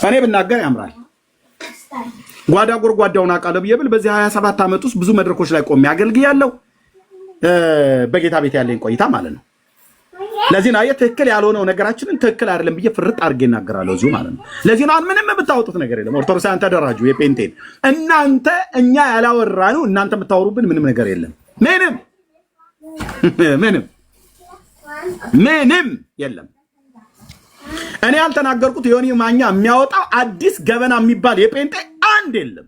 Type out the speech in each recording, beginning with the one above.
እኔ ብናገር ያምራል። ጓዳ ጎርጓዳውን አውቃለሁ ብዬ ብል በዚህ 27 ዓመት ውስጥ ብዙ መድረኮች ላይ ቆሜ አገልግያለሁ። በጌታ ቤት ያለኝ ቆይታ ማለት ነው። ለዚህ ነው ትክክል ያልሆነው ነገራችንን ትክክል አይደለም ብዬ ፍርጥ አድርጌ እናገራለሁ እዚሁ ማለት ነው። ለዚህ ነው ምንም የምታወጡት ነገር የለም። ኦርቶዶክሳውያን ተደራጁ። የጴንጤን እናንተ እኛ ያላወራነው እናንተ የምታወሩብን ምንም ነገር የለም። ምንም የለም። እኔ ያልተናገርኩት ዮኒ ማኛ የሚያወጣው አዲስ ገበና የሚባል የጴንጤ አንድ የለም።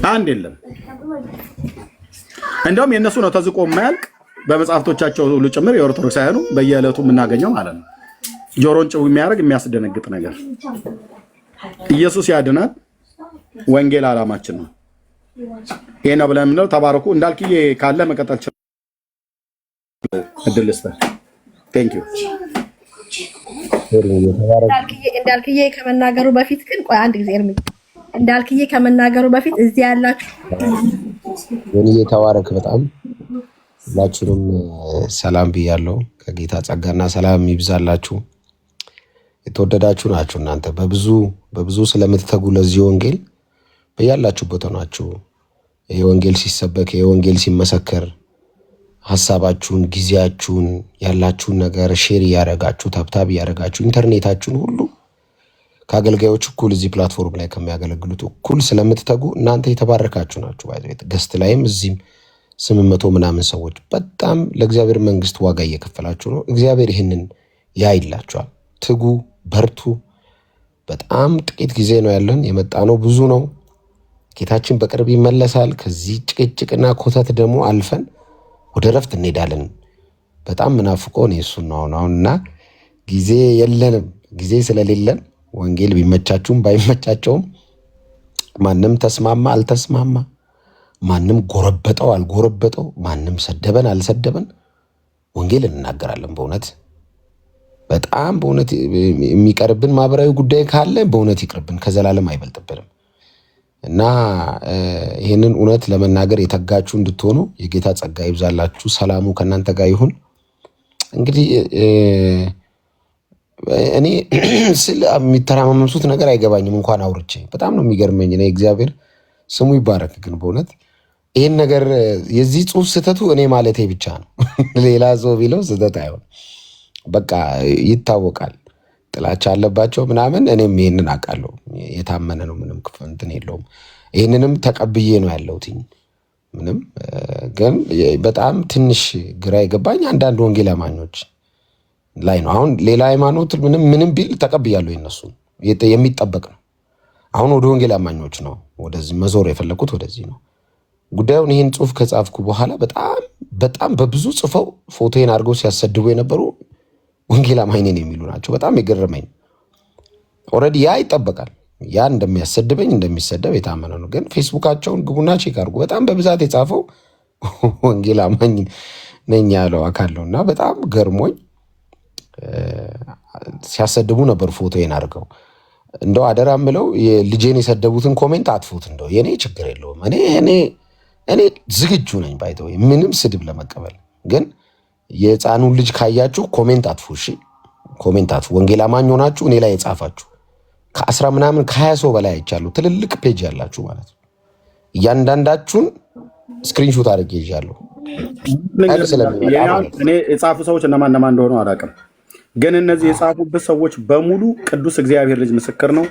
አንድ የለም። እንደውም የነሱ ነው ተዝቆ የማያልቅ በመጽሐፍቶቻቸው ሁሉ ጭምር የኦርቶዶክሳውያኑ በየዕለቱ የምናገኘው ማለት ነው። ጆሮን ጭው የሚያደርግ የሚያስደነግጥ ነገር። ኢየሱስ ያድናል። ወንጌል ዓላማችን ነው። ይሄ ነው ብለን የምንለው። ተባረኩ። እንዳልክዬ ካለ መቀጠል እድል ስጠን። ቴንክ ዩ እንዳልክዬ ከመናገሩ በፊት ግን ቆይ አንድ ጊዜ እርምኝ። እንዳልክዬ ከመናገሩ በፊት እዚህ ያላችሁ ወንዬ ተባረክ። በጣም ሁላችሁንም ሰላም ብያለሁ። ከጌታ ጸጋና ሰላም ይብዛላችሁ። የተወደዳችሁ ናችሁ እናንተ በብዙ ስለምትተጉ ለዚህ ወንጌል በያላችሁበት ሆናችሁ ይሄ ወንጌል ሲሰበክ ይሄ ወንጌል ሲመሰከር ሐሳባችሁን፣ ጊዜያችሁን፣ ያላችሁን ነገር ሼር ያረጋችሁ ታብታብ ያረጋችሁ ኢንተርኔታችሁን ሁሉ ከአገልጋዮች እኩል እዚህ ፕላትፎርም ላይ ከሚያገለግሉት እኩል ስለምትተጉ እናንተ የተባረካችሁ ናችሁ። ባይዘት ገስት ላይም እዚህም 800 ምናምን ሰዎች በጣም ለእግዚአብሔር መንግስት ዋጋ እየከፈላችሁ ነው። እግዚአብሔር ይህንን ያይላችኋል። ትጉ፣ በርቱ። በጣም ጥቂት ጊዜ ነው ያለን። የመጣ ነው ብዙ ነው። ጌታችን በቅርብ ይመለሳል። ከዚህ ጭቅጭቅና ኮተት ደግሞ አልፈን ወደ ረፍት እንሄዳለን። በጣም ምናፍቆ ነው እሱን ነው አሁንና ጊዜ የለንም። ጊዜ ስለሌለን ወንጌል ቢመቻችሁም ባይመቻቸውም ማንም ተስማማ አልተስማማ፣ ማንም ጎረበጠው አልጎረበጠው፣ ማንም ሰደበን አልሰደበን ወንጌል እንናገራለን። በእውነት የሚቀርብን ማህበራዊ ጉዳይ ካለ በእውነት ይቅርብን፣ ከዘላለም አይበልጥብንም። እና ይህንን እውነት ለመናገር የተጋችሁ እንድትሆኑ የጌታ ጸጋ ይብዛላችሁ። ሰላሙ ከእናንተ ጋር ይሁን። እንግዲህ እኔ ስለ የሚተራመምሱት ነገር አይገባኝም። እንኳን አውርቼ በጣም ነው የሚገርመኝ። እኔ እግዚአብሔር ስሙ ይባረክ። ግን በእውነት ይህን ነገር የዚህ ጽሑፍ ስህተቱ እኔ ማለቴ ብቻ ነው። ሌላ ሰው ቢለው ስህተት አይሆን። በቃ ይታወቃል። ጥላቻ አለባቸው ምናምን። እኔም ይሄንን አውቃለሁ። የታመነ ነው። ምንም እንትን የለውም። ይህንንም ተቀብዬ ነው ያለሁትኝ። ምንም ግን በጣም ትንሽ ግራ የገባኝ አንዳንድ ወንጌል አማኞች ላይ ነው። አሁን ሌላ ሃይማኖት ምንም ቢል ተቀብያለሁ። የነሱ የሚጠበቅ ነው። አሁን ወደ ወንጌል አማኞች ነው ወደዚህ መዞር የፈለኩት። ወደዚህ ነው ጉዳዩን። ይህን ጽሑፍ ከጻፍኩ በኋላ በጣም በብዙ ጽፈው ፎቶዬን አድርገው ሲያሰድቡ የነበሩ ወንጌል አማኝ ነን የሚሉ ናቸው። በጣም የገረመኝ ኦልሬዲ ያ ይጠበቃል። ያ እንደሚያሰድበኝ እንደሚሰደብ የታመነ ነው። ግን ፌስቡካቸውን ግቡና ቼክ አድርጉ። በጣም በብዛት የጻፈው ወንጌል አማኝ ነኝ ያለው አካል ነው። እና በጣም ገርሞኝ ሲያሰድቡ ነበር ፎቶዬን አድርገው። እንደው አደራ ምለው ልጄን የሰደቡትን ኮሜንት አጥፉት። እንደው የኔ ችግር የለውም። እኔ ዝግጁ ነኝ ባይተው ምንም ስድብ ለመቀበል። ግን የሕፃኑን ልጅ ካያችሁ ኮሜንት አጥፉ። እሺ ኮሜንት አጥፉ። ወንጌል አማኝ ሆናችሁ እኔ ላይ የጻፋችሁ ከ10 ምናምን ከ20 ሰው በላይ አይቻለሁ። ትልልቅ ፔጅ ያላችሁ ማለት ነው። እያንዳንዳችሁን ስክሪንሾት አድርጌ ይዣለሁ። እኔ የጻፉ ሰዎች እነማን እንደሆኑ አላውቅም። ግን እነዚህ የጻፉበት ሰዎች በሙሉ ቅዱስ እግዚአብሔር ልጅ ምስክር ነው።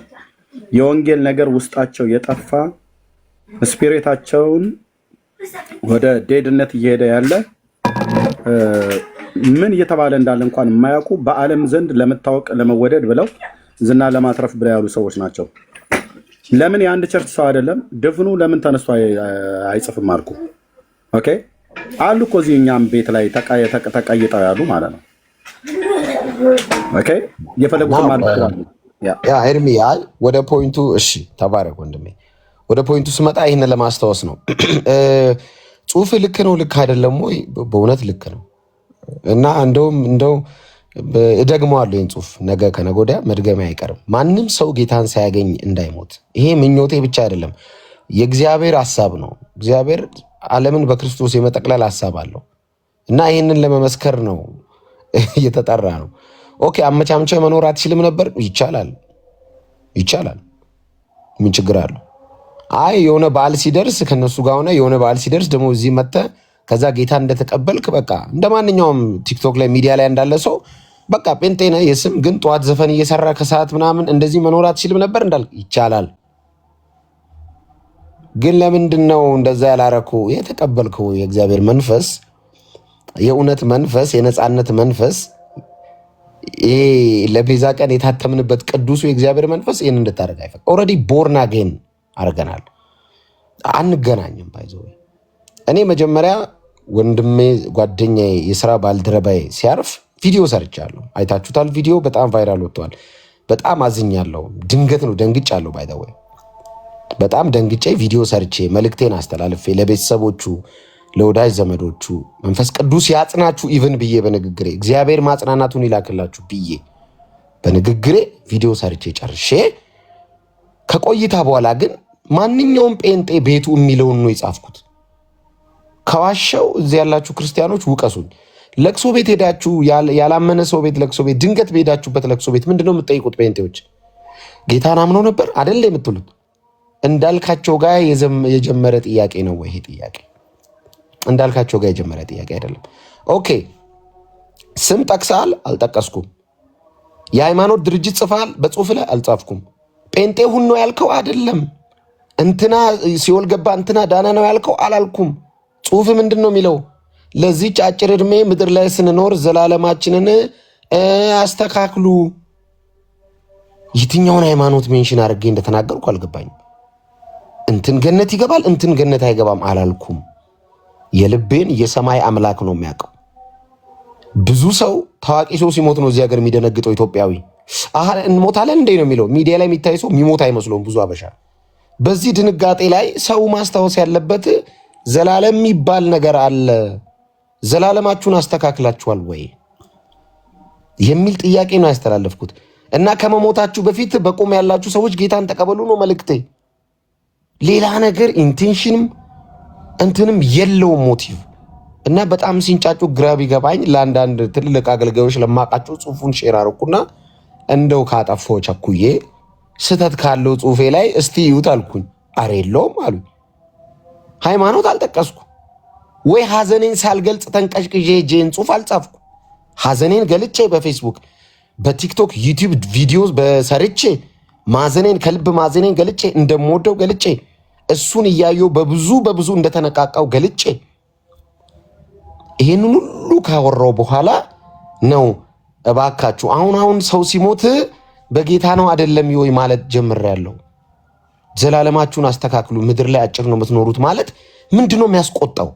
የወንጌል ነገር ውስጣቸው የጠፋ ስፒሪታቸውን ወደ ዴድነት እየሄደ ያለ ምን እየተባለ እንዳለ እንኳን የማያውቁ በዓለም ዘንድ ለመታወቅ ለመወደድ ብለው ዝና ለማትረፍ ብለው ያሉ ሰዎች ናቸው። ለምን የአንድ ቸርች ሰው አይደለም ድፍኑ ለምን ተነስቶ አይጽፍም አልኩ። ኦኬ አሉ እኮ እዚህ እኛም ቤት ላይ ተቀይጠው ያሉ ማለት ነው። ኦኬ የፈለጉት ማለት ነው። ያ ኤርሚ ወደ ፖይንቱ እሺ፣ ተባረክ ወንድሜ። ወደ ፖይንቱ ስመጣ ይሄን ለማስታወስ ነው። ጽሁፍ ልክ ነው ልክ አይደለም ወይ? በእውነት ልክ ነው። እና እንደው እደግመዋለሁ ይህን ጽሁፍ ነገ ከነገ ወዲያ መድገሚያ አይቀርም። ማንም ሰው ጌታን ሳያገኝ እንዳይሞት። ይሄ ምኞቴ ብቻ አይደለም፣ የእግዚአብሔር ሐሳብ ነው። እግዚአብሔር ዓለምን በክርስቶስ የመጠቅለል ሐሳብ አለው እና ይህንን ለመመስከር ነው እየተጠራ ነው። ኦኬ አመቻምቼ መኖር አትችልም ነበር? ይቻላል። ምን ችግር አለው? አይ የሆነ በዓል ሲደርስ ከነሱ ጋር ሆነ የሆነ በዓል ሲደርስ ደግሞ እዚህ መጥተህ ከዛ ጌታ እንደተቀበልክ በቃ እንደማንኛውም ቲክቶክ ላይ ሚዲያ ላይ እንዳለ ሰው በቃ ጴንጤ ነህ የስም ግን ጠዋት ዘፈን እየሰራ ከሰዓት ምናምን እንደዚህ መኖር አትችልም ነበር እንዳልክ ይቻላል። ግን ለምንድን ነው እንደዛ ያላረኩ? የተቀበልከው የእግዚአብሔር መንፈስ፣ የእውነት መንፈስ፣ የነፃነት መንፈስ፣ ይሄ ለቤዛ ቀን የታተምንበት ቅዱሱ የእግዚአብሔር መንፈስ ይህን እንድታደርግ አይፈቅድም። ኦልሬዲ ቦርን አጌን አድርገናል። አንገናኝም። ባይዘው እኔ መጀመሪያ ወንድሜ ጓደኛዬ የስራ ባልደረባዬ ሲያርፍ ቪዲዮ ሰርቻለሁ። አይታችሁታል። ቪዲዮ በጣም ቫይራል ወጥቷል። በጣም አዝኛለሁ። ድንገት ነው ደንግጫለሁ። ባይዘው በጣም ደንግጬ ቪዲዮ ሰርቼ መልእክቴን አስተላልፌ ለቤተሰቦቹ ለወዳጅ ዘመዶቹ መንፈስ ቅዱስ ያጽናችሁ ኢቭን ብዬ በንግግሬ እግዚአብሔር ማጽናናቱን ይላክላችሁ ብዬ በንግግሬ ቪዲዮ ሰርቼ ጨርሼ ከቆይታ በኋላ ግን ማንኛውም ጴንጤ ቤቱ የሚለውን ነው የጻፍኩት። ከዋሻው እዚህ ያላችሁ ክርስቲያኖች ውቀሱኝ። ለቅሶ ቤት ሄዳችሁ ያላመነ ሰው ቤት ለቅሶ ቤት ድንገት በሄዳችሁበት ለቅሶ ቤት ምንድነው የምትጠይቁት? ጴንጤዎች ጌታን አምነው ነበር አይደል የምትሉት? እንዳልካቸው ጋር የጀመረ ጥያቄ ነው ወይ? ይሄ ጥያቄ እንዳልካቸው ጋር የጀመረ ጥያቄ አይደለም። ኦኬ ስም ጠቅሰሃል? አልጠቀስኩም። የሃይማኖት ድርጅት ጽፈሃል? በጽሁፍ ላይ አልጻፍኩም። ጴንጤ ሁን ነው ያልከው? አይደለም። እንትና ሲኦል ገባ እንትና ዳና ነው ያልከው? አላልኩም። ጽሁፍ ምንድን ነው የሚለው? ለዚች አጭር ዕድሜ ምድር ላይ ስንኖር ዘላለማችንን አስተካክሉ። የትኛውን ሃይማኖት ሜንሽን አድርጌ እንደተናገርኩ አልገባኝም። እንትን ገነት ይገባል እንትን ገነት አይገባም አላልኩም። የልቤን የሰማይ አምላክ ነው የሚያውቀው። ብዙ ሰው ታዋቂ ሰው ሲሞት ነው እዚህ ሀገር የሚደነግጠው። ኢትዮጵያዊ እንሞታለን እንዴ ነው የሚለው። ሚዲያ ላይ የሚታይ ሰው የሚሞት አይመስለውም ብዙ አበሻ። በዚህ ድንጋጤ ላይ ሰው ማስታወስ ያለበት ዘላለም የሚባል ነገር አለ። ዘላለማችሁን አስተካክላችኋል ወይ የሚል ጥያቄ ነው ያስተላለፍኩት። እና ከመሞታችሁ በፊት በቁም ያላችሁ ሰዎች ጌታን ተቀበሉ ነው መልእክቴ። ሌላ ነገር ኢንቴንሽንም እንትንም የለውም ሞቲቭ። እና በጣም ሲንጫጩ ግራ ቢገባኝ ለአንዳንድ ትልልቅ አገልጋዮች ለማቃቸው ጽሁፉን ሼር አርኩና እንደው ካጠፋው ቸኩዬ ስተት ካለው ጽሁፌ ላይ እስቲ ይዩት አልኩኝ። አረ የለውም አሉኝ። ሃይማኖት አልጠቀስኩ ወይ ሐዘኔን ሳልገልጽ ተንቀሽቅዤ ጄን ጽሁፍ አልጻፍኩ። ሐዘኔን ገልጬ በፌስቡክ በቲክቶክ ዩቲዩብ ቪዲዮስ በሰርቼ ማዘኔን ከልብ ማዘኔን ገልጬ እንደምወደው ገልጬ እሱን እያየው በብዙ እንደተነቃቃው ገልጬ ይሄንን ሁሉ ካወራው በኋላ ነው እባካችሁ አሁን ሰው ሲሞት በጌታ ነው አይደለም ወይ ማለት ጀምሬያለሁ። ዘላለማችሁን አስተካክሉ፣ ምድር ላይ አጭር ነው የምትኖሩት ማለት ምንድነው የሚያስቆጣው?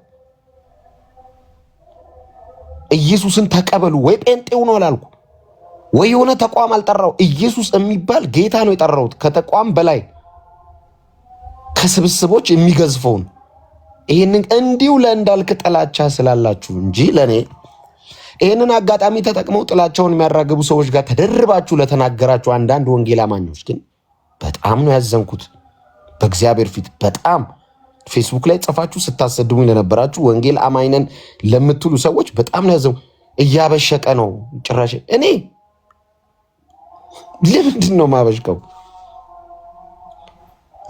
ኢየሱስን ተቀበሉ ወይ ጴንጤው ነው አላልኩ ወይ የሆነ ተቋም አልጠራው። ኢየሱስ የሚባል ጌታ ነው የጠራሁት። ከተቋም በላይ ከስብስቦች የሚገዝፈውን ይሄንን እንዲሁ ለእንዳልክ ጥላቻ ስላላችሁ እንጂ ለኔ ይሄንን አጋጣሚ ተጠቅመው ጥላቻውን የሚያራግቡ ሰዎች ጋር ተደርባችሁ ለተናገራችሁ አንዳንድ ወንጌል አማኞች ግን በጣም ነው ያዘንኩት። በእግዚአብሔር ፊት በጣም ፌስቡክ ላይ ጽፋችሁ ስታሰድቡኝ ለነበራችሁ ወንጌል አማኝነን ለምትሉ ሰዎች በጣም ነው ያዘንኩት። እያበሸቀ ነው ጭራሽ። እኔ ለምንድን ነው ማበሽቀው?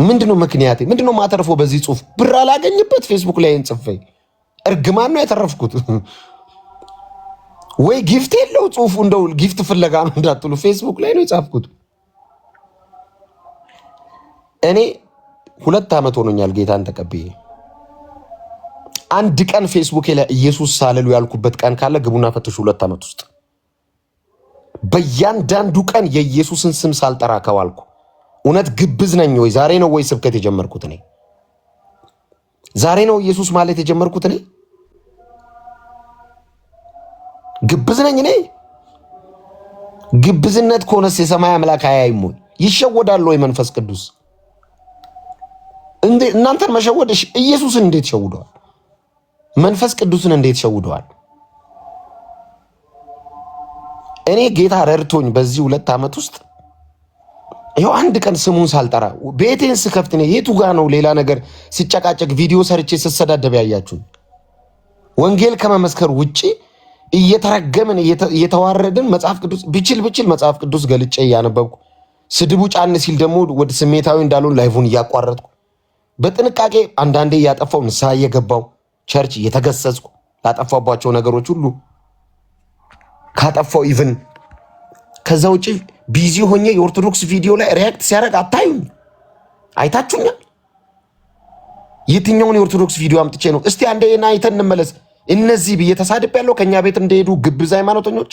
ምንድነው ምክንያቴ? ምንድነው ማተርፈው? በዚህ ጽሁፍ ብር አላገኝበት ፌስቡክ ላይ እንጽፈ እርግማን ነው ያተረፍኩት ወይ ጊፍት የለው ጽሁፉ። እንደው ጊፍት ፍለጋ ነው እንዳትሉ ፌስቡክ ላይ ነው የጻፍኩት። እኔ 2 ዓመት ሆኖኛል ጌታን ተቀብዬ። አንድ ቀን ፌስቡክ ላይ ኢየሱስ ሳለሉ ያልኩበት ቀን ካለ ግቡና ፈትሹ። 2 ዓመት ውስጥ በእያንዳንዱ ቀን የኢየሱስን ስም ሳልጠራ ከዋልኩ እውነት ግብዝ ነኝ ወይ? ዛሬ ነው ወይ ስብከት የጀመርኩት እኔ? ዛሬ ነው ኢየሱስ ማለት የጀመርኩት እኔ? ግብዝ ነኝ እኔ? ግብዝነት ከሆነስ የሰማይ አምላክ አያይም ወይ? ይሸወዳል ወይ መንፈስ ቅዱስ? እናንተን መሸወድ ኢየሱስን እንዴት ሸውደዋል? መንፈስ ቅዱስን እንዴት ሸውደዋል? እኔ ጌታ ረድቶኝ በዚህ 2 ዓመት ውስጥ ይኸው አንድ ቀን ስሙን ሳልጠራ ቤቴን ስከፍት ነው። የቱ ጋ ነው ሌላ ነገር ሲጨቃጨቅ ቪዲዮ ሰርቼ ስሰዳደብ ያያችሁ? ወንጌል ከመመስከር ውጪ እየተረገምን እየተዋረድን መጽሐፍ ቅዱስ ብችል መጽሐፍ ቅዱስ ገልጬ እያነበብኩ ስድቡ ጫን ሲል ደግሞ ወደ ስሜታዊ እንዳልሆን ላይፉን እያቋረጥኩ በጥንቃቄ አንዳንዴ እያጠፋው ንስሐ እየገባው ቸርች እየተገሰጽኩ ላጠፋባቸው ነገሮች ሁሉ ካጠፋው ኢቭን ከዛ ውጪ ቢዚ ሆኜ የኦርቶዶክስ ቪዲዮ ላይ ሪያክት ሲያደርግ አታዩኝ? አይታችሁኛል? የትኛውን የኦርቶዶክስ ቪዲዮ አምጥቼ ነው? እስቲ አንዴ አይተን እንመለስ። እነዚህ ብዬ ተሳድብ ያለው ከኛ ቤት እንደሄዱ ግብዝ ሃይማኖተኞች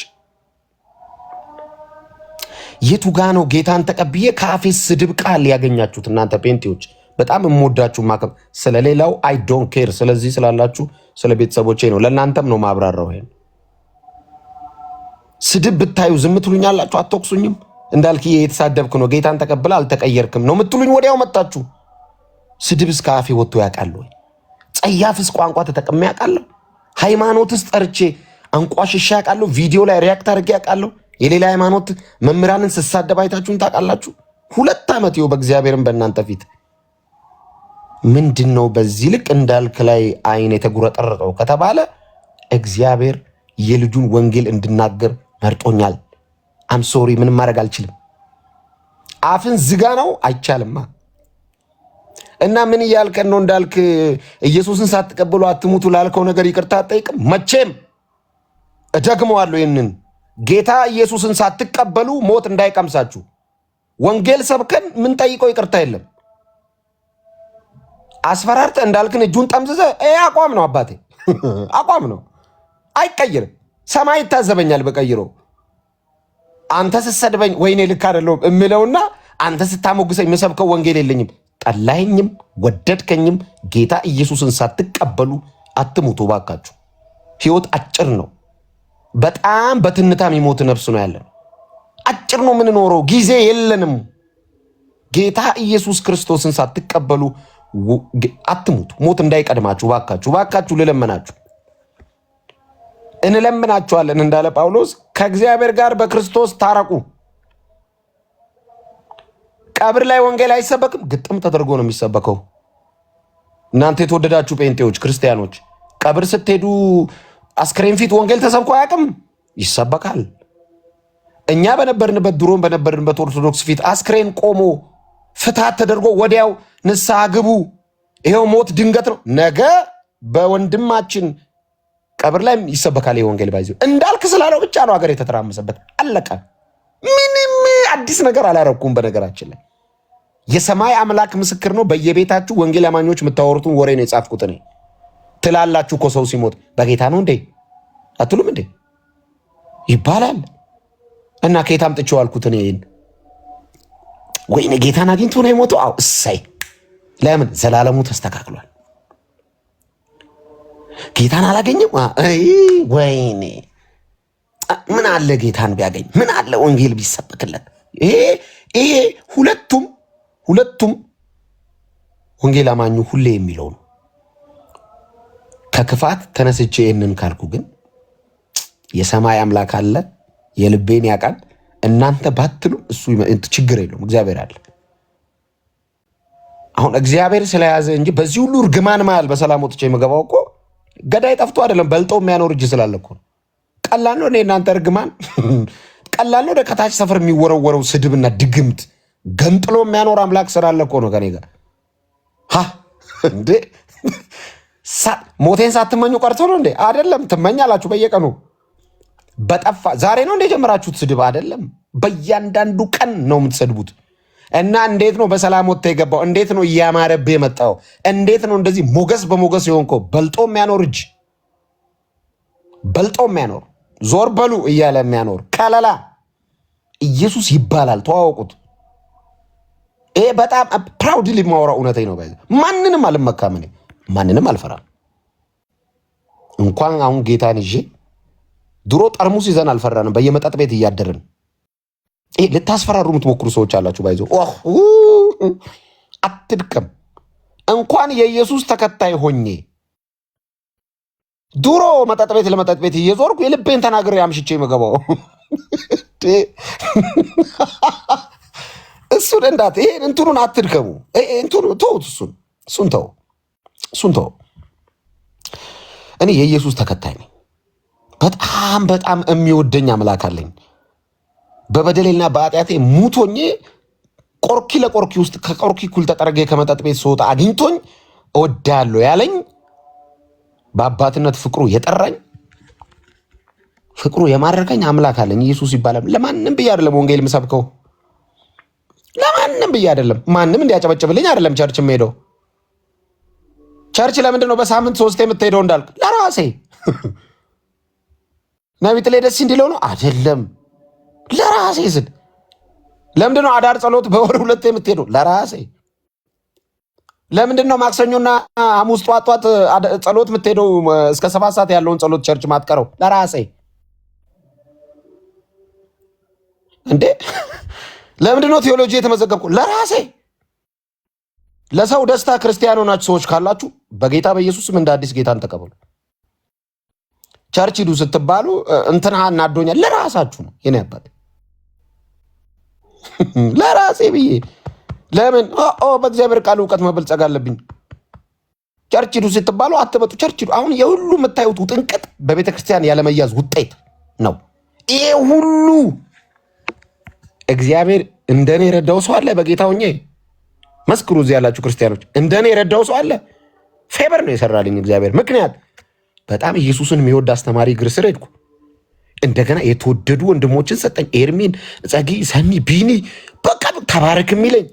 የቱ ጋ ነው ጌታን ተቀብዬ ከአፌ ስድብ ቃል ያገኛችሁት? እናንተ ፔንቴዎች በጣም እምወዳችሁ ማከም ስለሌላው አይ ዶንት ኬር። ስለዚህ ስላላችሁ ስለ ቤተሰቦቼ ነው፣ ለእናንተም ነው ማብራራው። ይሄን ስድብ ብታዩ ዝም ትሉኛላችሁ? አትወቅሱኝም? እንዳልክዬ የተሳደብክ ነው ጌታን ተቀብለ አልተቀየርክም ነው ምትሉኝ? ወዲያው መጣችሁ። ስድብ እስከ አፌ ወጥቶ ያውቃል ወይ? ጸያፍስ ቋንቋ ተጠቅሜ ያውቃለሁ? ሃይማኖትስ ጠርቼ አንቋሽሼ ያውቃለሁ? ቪዲዮ ላይ ሪያክት አድርጌ ያውቃለሁ? የሌላ ሃይማኖት መምህራንን ስሳደብ አይታችሁን ታውቃላችሁ? 2 ዓመት ይኸው በእግዚአብሔርም በእናንተ ፊት ምንድነው በዚህ ልክ እንዳልክ ላይ አይን የተጉረጠረጠው ከተባለ እግዚአብሔር የልጁን ወንጌል እንድናገር መርጦኛል። አም ሶሪ፣ ምንም ማድረግ አልችልም። አፍን ዝጋ ነው አይቻልማ። እና ምን እያልከን ነው እንዳልክ? ኢየሱስን ሳትቀበሉ አትሙቱ ላልከው ነገር ይቅርታ አትጠይቅም? መቼም እደግመዋለሁ ይህንን ጌታ ኢየሱስን ሳትቀበሉ ሞት እንዳይቀምሳችሁ ወንጌል ሰብከን ምን ጠይቀው ይቅርታ የለም። አስፈራርተ እንዳልክን እጁን ጠምዝዘ አቋም ነው አባቴ፣ አቋም ነው፣ አይቀይርም። ሰማይ ይታዘበኛል በቀይሮ። አንተ ስትሰድበኝ ወይኔ ልክ አይደለሁም እምለውና አንተ ስታሞግሰኝ የምሰብከው ወንጌል የለኝም። ጠላኸኝም ወደድከኝም ጌታ ኢየሱስን ሳትቀበሉ አትሙቱ ባካችሁ። ህይወት አጭር ነው። በጣም በትንታ የሚሞት ነፍስ ነው ያለን። አጭር ነው የምንኖረው፣ ጊዜ የለንም። ጌታ ኢየሱስ ክርስቶስን ሳትቀበሉ አትሙቱ። ሞት እንዳይቀድማችሁ ባካችሁ፣ ባካችሁ ልለመናችሁ፣ እንለምናችኋለን እንዳለ ጳውሎስ ከእግዚአብሔር ጋር በክርስቶስ ታረቁ። ቀብር ላይ ወንጌል አይሰበክም? ግጥም ተደርጎ ነው የሚሰበከው። እናንተ የተወደዳችሁ ጴንጤዎች፣ ክርስቲያኖች ቀብር ስትሄዱ አስክሬን ፊት ወንጌል ተሰብኮ አያውቅም? ይሰበካል። እኛ በነበርንበት ድሮም በነበርንበት ኦርቶዶክስ ፊት አስክሬን ቆሞ ፍትሐት ተደርጎ ወዲያው ንስሐ ግቡ፣ ይሄው ሞት ድንገት ነው። ነገ በወንድማችን ቀብር ላይ ይሰበካል የወንጌል ባይዘው። እንዳልክ ስላለው ብቻ ነው ሀገር የተተራመሰበት። አለቀ። ምንም አዲስ ነገር አላረኩም። በነገራችን ላይ የሰማይ አምላክ ምስክር ነው። በየቤታችሁ ወንጌል አማኞች የምታወሩትን ወሬ ነው የጻፍኩት እኔ። ትላላችሁ እኮ ሰው ሲሞት በጌታ ነው እንዴ አትሉም እንዴ ይባላል። እና ከየት አምጥቼው አልኩት እኔ። ወይኔ ጌታን አግኝቶ ነው የሞተው? አዎ እሰይ። ለምን? ዘላለሙ ተስተካክሏል። ጌታን አላገኘም? ወይኔ ምን አለ ጌታን ቢያገኝ፣ ምን አለ ወንጌል ቢሰበክለት። ይሄ ሁለቱም ወንጌል አማኙ ሁሌ የሚለው ነው። ከክፋት ተነስቼ ይህንን ካልኩ ግን የሰማይ አምላክ አለ፣ የልቤን ያውቃል። እናንተ ባትሉ እሱ ችግር የለውም፣ እግዚአብሔር አለ። አሁን እግዚአብሔር ስለያዘ እንጂ በዚህ ሁሉ እርግማን መሃል በሰላም ወጥቼ የምገባው እኮ ገዳይ ጠፍቶ አይደለም፣ በልጦ የሚያኖር እጅ ስላለ እኮ ነው። ቀላል ነው እናንተ እርግማን፣ ቀላል ነው ከታች ሰፈር የሚወረወረው ስድብና ድግምት ገንጥሎ የሚያኖር አምላክ ስላለ እኮ ነው ከኔ ጋር። እንዴ ሞቴን ሳትመኙ ቀርቶ ነው እንዴ? አይደለም፣ ትመኛላችሁ በየቀኑ። በጠፋ ዛሬ ነው እንደ ጀመራችሁት ስድብ አይደለም፣ በእያንዳንዱ ቀን ነው የምትሰድቡት። እና እንዴት ነው በሰላም ወጥቶ የገባው? እንዴት ነው እያማረብህ የመጣው? እንዴት ነው እንደዚህ ሞገስ በሞገስ የሆንከው? በልጦ የሚያኖር እጅ፣ በልጦ የሚያኖር ዞር በሉ እያለ የሚያኖር ከለላ ኢየሱስ ይባላል። ተዋወቁት። ይሄ በጣም ፕራውድሊ የማወራው እውነቴ ነው። ማንንም አልመካም፣ እኔ ማንንም አልፈራም። እንኳን አሁን ጌታን ይዤ ድሮ ጠርሙስ ይዘን አልፈራንም። በየመጠጥ ቤት እያደርን ልታስፈራሩ የምትሞክሩ ሰዎች አላችሁ። ባይዞ አትድከም። እንኳን የኢየሱስ ተከታይ ሆኜ ድሮ መጠጥ ቤት ለመጠጥ ቤት እየዞርኩ የልቤን ተናግሬ አምሽቼ የምገባው እሱን እንዳት ይሄን እንትኑን አትድከሙ። እንትኑ ተውት፣ እሱን ተው። እኔ የኢየሱስ ተከታይ ነኝ። በጣም በጣም የሚወደኝ አምላክ አለኝ። በበደሌና በኃጢአቴ ሙቶኜ ቆርኪ ለቆርኪ ውስጥ ከቆርኪ እኩል ተጠረገ ከመጠጥ ቤት ስወጣ አግኝቶኝ እወዳለሁ ያለኝ በአባትነት ፍቅሩ የጠራኝ ፍቅሩ የማረከኝ አምላክ አለኝ። ኢየሱስ ይባላል። ለማንም ብዬ አይደለም ወንጌል የምሰብከው፣ ለማንም ብዬ አይደለም። ማንም እንዲያጨበጭብልኝ አይደለም ቸርች የምሄደው። ቸርች ለምንድን ነው በሳምንት 3 የምትሄደው እንዳልክ? ለራሴ ነቢት ላይ ደስ እንዲለው ነው አይደለም፣ ለራሴ ስል። ለምንድን ነው አዳር ጸሎት በወር 2 የምትሄደው? ለራሴ። ለምንድን ነው ማክሰኞና ሐሙስ ጧት ጸሎት የምትሄደው? እስከ 7 ሰዓት ያለውን ጸሎት ቸርች ማትቀረው? ለራሴ እንዴ። ለምንድን ነው ቴዎሎጂ የተመዘገብኩ? ለራሴ። ለሰው ደስታ ክርስቲያን ሆናችሁ ሰዎች ካላችሁ በጌታ በኢየሱስም እንደ አዲስ ጌታን ተቀበሉ። ቸርች ሂዱ ስትባሉ እንትና እናዶኛል፣ ለራሳችሁ ነው። የኔ አባት ለራሴ ብዬ ለምን በእግዚአብሔር ቃል እውቀት መበልጸግ አለብኝ። ቸርች ሂዱ ስትባሉ አትበጡ። ቸርች ሂዱ። አሁን የሁሉ የምታዩት ውጥንቅጥ በቤተ ክርስቲያን ያለመያዝ ውጤት ነው። ይሄ ሁሉ እግዚአብሔር እንደኔ የረዳው ሰው አለ? በጌታ ሆኜ መስክሩ። እዚህ ያላችሁ ክርስቲያኖች እንደኔ የረዳው ሰው አለ? ፌበር ነው የሰራልኝ እግዚአብሔር። ምክንያት በጣም ኢየሱስን የሚወድ አስተማሪ እግር ስር ሄድኩ። እንደገና የተወደዱ ወንድሞችን ሰጠኝ። ኤርሚን፣ ጸጊ፣ ሰኒ፣ ቢኒ በቃ ተባረክ የሚለኝ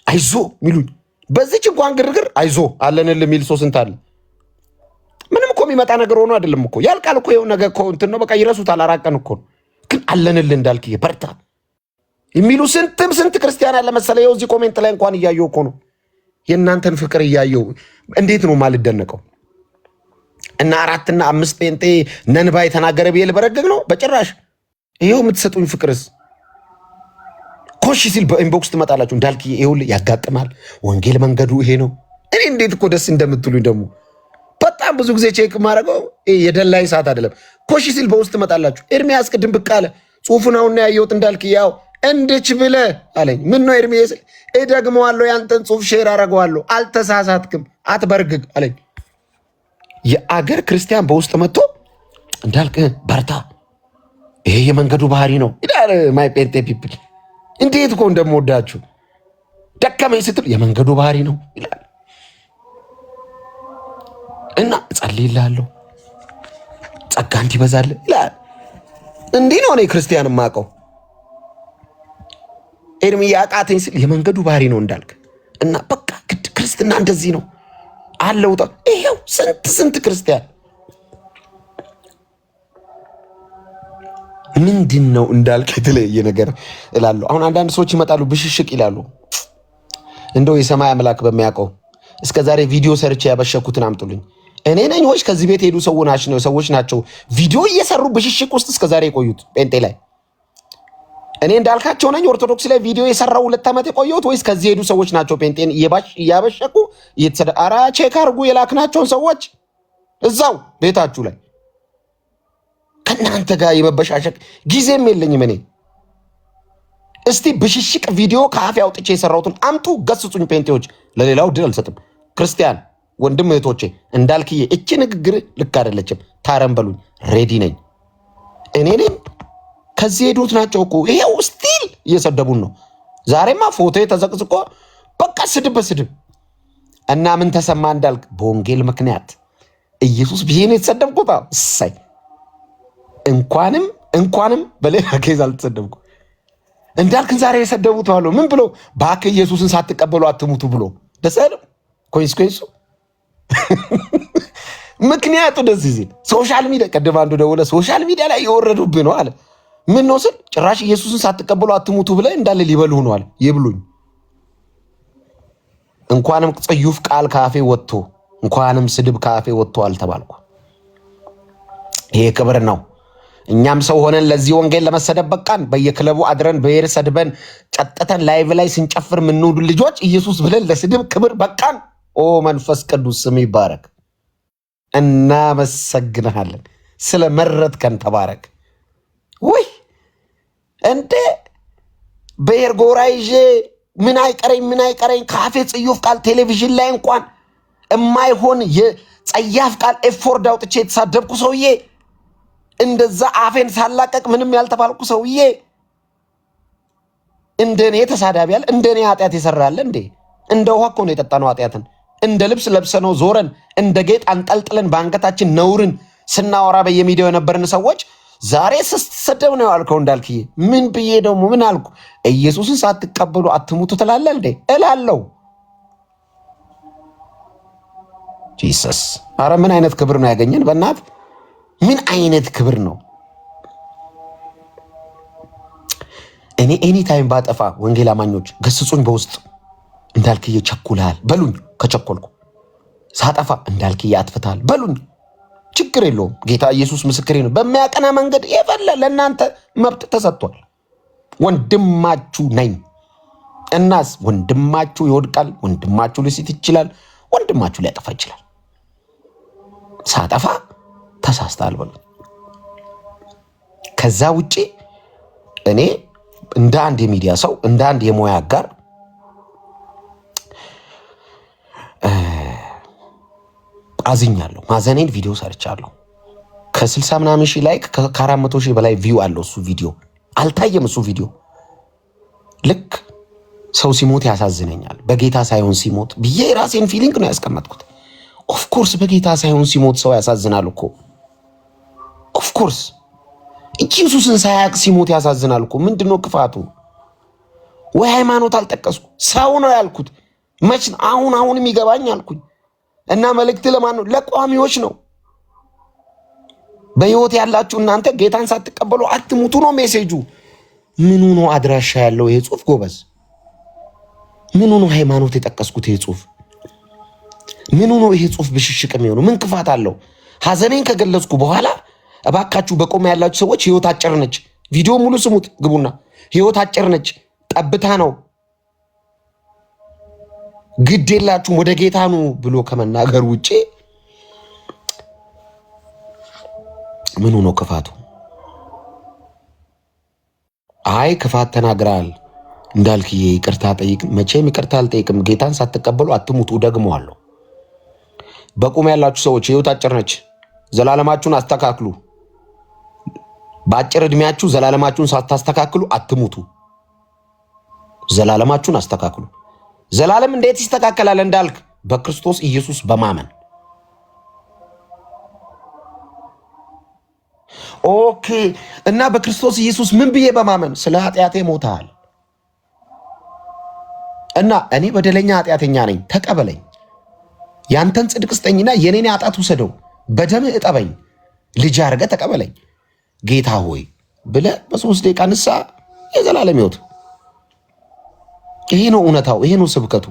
አይዞ የሚሉኝ። በዚች እንኳን ግርግር አይዞ አለንል የሚል ሰው ስንት አለ? ምንም እኮ የሚመጣ ነገር ሆኖ አይደለም እኮ ያልቃል እኮ። የሆነ ነገር እኮ እንትን ነው በቃ ይረሱታል። አራቀን እኮ ግን አለንል እንዳልክ በርታ የሚሉ ስንት ክርስቲያን አለ መሰለ። ይኸው እዚህ ኮሜንት ላይ እንኳን እያየው እኮ ነው የእናንተን ፍቅር እያየው። እንዴት ነው ማልደነቀው? እና 4 እና 5 ጴንጤ ነንባ የተናገረ ብዬ ልበረግግ ነው? በጭራሽ። ይኸው የምትሰጡኝ ፍቅርስ ኮሽ ሲል በኢንቦክስ ትመጣላችሁ። እንዳልክ ይኸውልህ ያጋጥማል፣ ወንጌል መንገዱ ይሄ ነው። እኔ እንዴት እኮ ደስ እንደምትሉኝ ደግሞ በጣም ብዙ ጊዜ ቼክ ማድረገው የደላይ ሰዓት አይደለም። ኮሽ ሲል በውስጥ ትመጣላችሁ። ኤርሚያስ ቅድም ብቅ አለ። ጽሁፉን አሁን ያየሁት እንዳልክ ያው እንድች ብለ አለኝ። ምን ነው ኤርሚያስ? እደግመዋለሁ፣ ያንተን ጽሁፍ ሼር አደርገዋለሁ። አልተሳሳትክም፣ አትበርግግ አለኝ። የአገር ክርስቲያን በውስጥ መጥቶ እንዳልክ በርታ፣ ይሄ የመንገዱ ባህሪ ነው ይላል። ማይ ጴንጤ ፒፕል እንዴት እኮ እንደምወዳችሁ። ደከመኝ ስትል የመንገዱ ባህሪ ነው ይላል። እና እጸልይልሃለሁ ጸጋ እንዲበዛል ይላል። እንዲህ ነው እኔ ክርስቲያን የማውቀው። ኤርሚ ያቃተኝ ስል የመንገዱ ባህሪ ነው እንዳልክ እና በቃ ክርስትና እንደዚህ ነው አለው። ይሄው ስንት ክርስቲያን ምንድን ነው እንዳልክ የተለየ ነገር እላለሁ። አሁን አንዳንድ ሰዎች ይመጣሉ ብሽሽቅ ይላሉ። እንደው የሰማይ አምላክ በሚያውቀው እስከዛሬ ቪዲዮ ሰርቼ ያበሸኩትን አምጡልኝ። እኔ ነኝ ወይስ ከዚህ ቤት ሄዱ ሰዎች ናቸው ቪዲዮ እየሰሩ ብሽሽቅ ውስጥ እስከዛሬ የቆዩት ጴንጤ ላይ? እኔ እንዳልካቸው ነኝ ኦርቶዶክስ ላይ ቪዲዮ የሰራው 2 ዓመት የቆየሁት ወይስ ከዚህ ሄዱ ሰዎች ናቸው ጴንጤን እያበሸቁ እየተሰደ? ኧረ ቼክ አድርጉ የላክናቸውን ሰዎች እዛው ቤታችሁ ላይ። ከእናንተ ጋር የመበሻሸቅ ጊዜም የለኝም እኔ። እስቲ ብሽሽቅ ቪዲዮ ከአፌ አውጥቼ የሰራሁትን አምጡ፣ ገስጹኝ ጴንጤዎች። ለሌላው ድል አልሰጥም። ክርስቲያን ወንድም እህቶቼ እንዳልክዬ እቺ ንግግር ልክ አይደለችም፣ ታረም በሉኝ። ሬዲ ነኝ እኔ ነኝ። ከዚህ ሄዱት ናቸው እኮ ይሄው ስቲል እየሰደቡን ነው። ዛሬማ ፎቶ ተዘቅዝቆ በቃ ስድብ በስድብ እና ምን ተሰማ እንዳልክ በወንጌል ምክንያት ኢየሱስ ብዬን የተሰደብኩት እሰይ። እንኳንም በሌላ ኬዝ አልተሰደብኩ። እንዳልክን ዛሬ የሰደቡት አሉ ምን ብሎ ባክ ኢየሱስን ሳትቀበሉ አትሙቱ ብሎ ደሰለም ኮንስኮንሱ ምክንያቱ ደዚህ ሲል ሶሻል ሚዲያ ቀደም አንዱ ደወለ ሶሻል ሚዲያ ላይ የወረዱብህ ነው አለ። ምን ነው ስል ጭራሽ ኢየሱስን ሳትቀበሉ አትሙቱ ብለ እንዳለ ሊበሉ ነው አለ። ይብሉኝ። እንኳንም ጽዩፍ ቃል ካፌ ወጥቶ እንኳንም ስድብ ካፌ ወጥቶ አልተባልኩ። ይሄ ክብር ነው። እኛም ሰው ሆነን ለዚህ ወንጌል ለመሰደብ በቃን። በየክለቡ አድረን በየር ሰድበን ጨጥተን ላይቭ ላይ ስንጨፍር ምንውዱ ልጆች ኢየሱስ ብለን ለስድብ ክብር በቃን። ኦ መንፈስ ቅዱስ ስም ይባረክ። እናመሰግንሃለን ስለመረጥከን፣ ተባረክ። ወይ እንዴ በኤርጎራ ይዤ ምን አይቀረኝ ካፌ ጽዩፍ ቃል ቴሌቪዥን ላይ እንኳን የማይሆን የጸያፍ ቃል ኤፎርድ አውጥቼ የተሳደብኩ ሰውዬ እንደዛ አፌን ሳላቀቅ ምንም ያልተባልኩ ሰውዬ እንደኔ ተሳዳቢ ያለ እንደኔ ኃጢአት ይሰራል እንዴ? እንደ ውሃ እኮ ነው የጠጣነው ኃጢአትን። እንደ ልብስ ለብሰነው ዞረን እንደ ጌጥ አንጠልጥለን በአንገታችን ነውርን ስናወራ በየሚዲያው የነበርን ሰዎች ዛሬ ስትሰደብ ነው ያልከው እንዳልክዬ። ምን ብዬ ደግሞ ምን አልኩ? ኢየሱስን ሳትቀበሉ አትሙቱ ትላለህ እንዴ? እላለሁ። ጂሰስ አረ ምን አይነት ክብር ነው ያገኘን? በእናት ምን አይነት ክብር ነው? እኔ ኤኒ ታይም ባጠፋ ወንጌል አማኞች ገስጹኝ በውስጥ እንዳልክዬ ቸኩልሃል በሉኝ። ከቸኮልኩ ሳጠፋ እንዳልክዬ አጥፍተሃል በሉኝ። ችግር የለውም። ጌታ ኢየሱስ ምስክሬ ነው። በሚያቀና መንገድ የፈለ ለእናንተ መብት ተሰጥቷል። ወንድማችሁ ነኝ። እናስ ወንድማችሁ ይወድቃል፣ ወንድማችሁ ሊስት ይችላል፣ ወንድማችሁ ሊያጠፋ ይችላል። ሳጠፋ ተሳስተሃል በሉ። ከዛ ውጪ እኔ እንደ አንድ የሚዲያ ሰው እንደ አንድ የሙያ አጋር አዝኛለሁ። ማዘኔን ቪዲዮ ሰርቻለሁ። ከ60 ምናምን ሺህ ላይክ ከ400 ሺህ በላይ ቪው አለው እሱ ቪዲዮ። አልታየም እሱ ቪዲዮ። ልክ ሰው ሲሞት ያሳዝነኛል በጌታ ሳይሆን ሲሞት ብዬ ራሴን ፊሊንግ ነው ያስቀመጥኩት። ኦፍኮርስ በጌታ ሳይሆን ሲሞት ሰው ያሳዝናል እኮ ኦፍኮርስ። ኢየሱስን ሳያቅ ሲሞት ያሳዝናል እኮ። ምንድነው ክፋቱ? ወይ ሃይማኖት አልጠቀስኩ ሰው ነው ያልኩት። መች አሁንም ይገባኝ አልኩኝ። እና መልእክት ለማን ነው? ለቋሚዎች ነው። በህይወት ያላችሁ እናንተ ጌታን ሳትቀበሉ አትሙቱ ነው ሜሴጁ። ምኑ ነው አድራሻ ያለው ይሄ ጽሁፍ ጎበዝ? ምኑ ነው ሃይማኖት የጠቀስኩት ይሄ ጽሁፍ? ምኑ ነው ይሄ ጽሁፍ ብሽሽቅ የሚሆነው? ምን ክፋት አለው? ሐዘኔን ከገለጽኩ በኋላ እባካችሁ በቆም ያላችሁ ሰዎች ህይወት አጭር ነች። ቪዲዮ ሙሉ ስሙት ግቡና። ህይወት አጭር ነች፣ ጠብታ ነው፣ ግድ የላችሁም ወደ ጌታ ኑ ብሎ ከመናገር ውጪ ምኑ ነው ክፋቱ? አይ ክፋት ተናግራል እንዳልክዬ ይቅርታ ጠይቅ። መቼም ይቅርታ አልጠይቅም። ጌታን ሳትቀበሉ አትሙቱ። ደግመዋለሁ። በቁም ያላችሁ ሰዎች ህይወት አጭር ነች። ዘላለማችሁን አስተካክሉ። በአጭር እድሜያችሁ ዘላለማችሁን ሳታስተካክሉ አትሙቱ። ዘላለማችሁን አስተካክሉ። ዘላለም እንዴት ይስተካከላል እንዳልክ? በክርስቶስ ኢየሱስ በማመን። ኦኬ። እና በክርስቶስ ኢየሱስ ምን ብዬ በማመን? ስለ ኃጢአቴ ሞተሃል እና እኔ በደለኛ ኃጢአተኛ ነኝ፣ ተቀበለኝ። ያንተን ጽድቅ ስጠኝና የኔን ኃጢአት ውሰደው፣ በደምህ እጠበኝ፣ ልጅ አድርገህ ተቀበለኝ ጌታ ሆይ ብለህ በ3 ደቂቃ ንስሐ የዘላለም ሕይወት። ይሄ ነው እውነታው። ይሄ ነው ስብከቱ።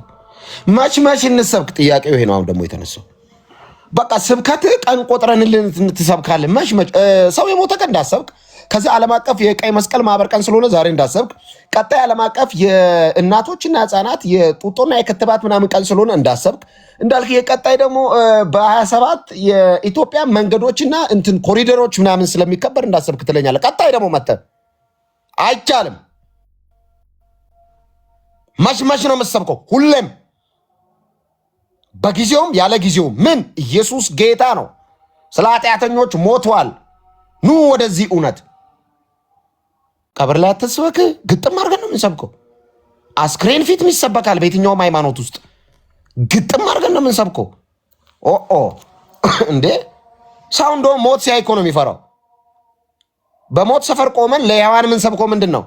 መች እንሰብክ? ጥያቄው ይሄ ነው። አሁን ደግሞ የተነሳው በቃ ስብከት ቀን ቆጥረንልን ትሰብካለህ። መች ሰው የሞተ ቀን እንዳሰብክ፣ ከዚህ ዓለም አቀፍ የቀይ መስቀል ማህበር ቀን ስለሆነ ዛሬ እንዳሰብክ፣ ቀጣይ ዓለም አቀፍ የእናቶችና ህፃናት የጡጦና የክትባት ምናምን ቀን ስለሆነ እንዳሰብክ እንዳልክ፣ የቀጣይ ደግሞ በ27 የኢትዮጵያ መንገዶችና እንትን ኮሪደሮች ምናምን ስለሚከበር እንዳሰብክ ትለኛለህ። ቀጣይ ደግሞ መተህ አይቻልም። መች ነው የምትሰብከው? ሁሌም በጊዜውም ያለ ጊዜውም። ምን ኢየሱስ ጌታ ነው። ስለ ኃጢአተኞች ሞቷል። ኑ ወደዚህ እውነት። ቀብር ላይ አትስበክ። ግጥም አድርገን ነው የምንሰብከው። አስክሬን ፊት ይሰበካል በየትኛውም ሃይማኖት ውስጥ። ግጥም አድርገን ነው የምንሰብከው። እንዴ ሰው እንደውም ሞት ሲያይ እኮ ነው የሚፈራው። በሞት ሰፈር ቆመን ለሕያዋን የምንሰብከው ምንድን ነው?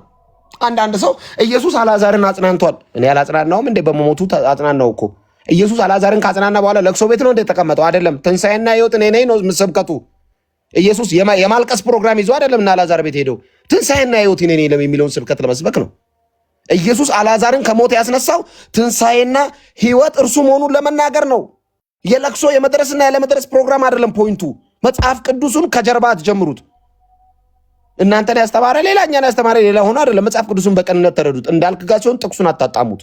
አንዳንድ ሰው ኢየሱስ አልዓዛርን አጽናንቷል። እኔ አላጽናናውም እንዴ? በመሞቱ አጽናናው እኮ። ኢየሱስ አልዓዛርን ካጽናና በኋላ ለቅሶ ቤት ነው እንደ ተቀመጠው? አይደለም። ትንሣኤና ሕይወት እኔ ነኝ ነው ምስብከቱ። ኢየሱስ የማልቀስ ፕሮግራም ይዞ አይደለም እና አልዓዛር ቤት ሄደው ትንሣኤና ሕይወት እኔ ነኝ የሚለውን ስብከት ለመስበክ ነው። ኢየሱስ አልዓዛርን ከሞት ያስነሳው ትንሣኤና ሕይወት እርሱ መሆኑን ለመናገር ነው። የለቅሶ የመድረስና ያለመድረስ ፕሮግራም አይደለም ፖይንቱ። መጽሐፍ ቅዱሱን ከጀርባ አትጀምሩት። እናንተን ያስተማረ ሌላ፣ እኛን ያስተማረ ሌላ ሆኖ አይደለም። መጽሐፍ ቅዱስን በቀንነት ተረዱት። እንዳልክ ጋር ሲሆን ጥቅሱን አታጣሙት።